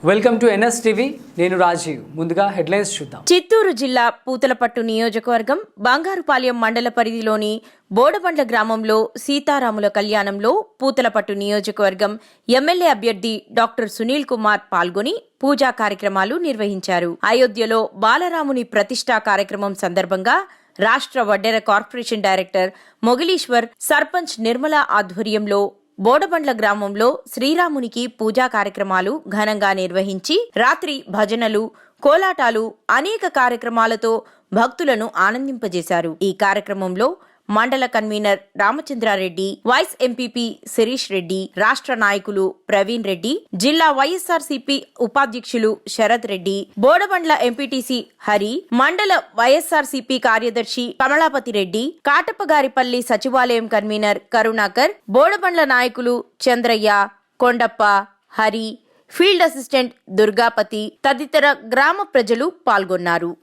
Welcome to NS TV. నేను రాజీవ్. ముందుగా headlines చూద్దాం. చిత్తూరు జిల్లా పూతలపట్టు నియోజకవర్గం బంగారుపాలెం మండల పరిధిలోని బోడబండ్ల గ్రామంలో సీతారాముల కళ్యాణంలో పూతలపట్టు నియోజకవర్గం ఎమ్మెల్యే అభ్యర్థి డాక్టర్ సునీల్ కుమార్ పాల్గొని పూజా కార్యక్రమాలు నిర్వహించారు. అయోధ్యలో బాలరాముని ప్రతిష్ఠా కార్యక్రమం సందర్భంగా రాష్ట్ర వడ్డెర కార్పొరేషన్ డైరెక్టర్ మొగిలీశ్వర్, సర్పంచ్ నిర్మల ఆధ్వర్యంలో బోడబండ్ల గ్రామంలో శ్రీరామునికి పూజా కార్యక్రమాలు ఘనంగా నిర్వహించి రాత్రి భజనలు, కోలాటాలు, అనేక కార్యక్రమాలతో భక్తులను ఆనందింపజేశారు. ఈ కార్యక్రమంలో మండల convener Ramachandra Reddy, vice MPP Shirish Reddy, రాష్ట్ర నాయకులు ప్రవీణ్ రెడ్డి, జిల్లా వైఎస్ఆర్సీపీ ఉపాధ్యక్షులు శరత్ రెడ్డి, బోడబండ్ల ఎంపీటీసీ హరి, మండల వైఎస్ఆర్సీపీ కార్యదర్శి కమలాపతి రెడ్డి, కాటప్పగారిపల్లి సచివాలయం కన్వీనర్ కరుణాకర్, బోడబండ్ల నాయకులు చంద్రయ్య, కొండప్ప, హరి, ఫీల్డ్ అసిస్టెంట్ దుర్గాపతి తదితర గ్రామ ప్రజలు పాల్గొన్నారు.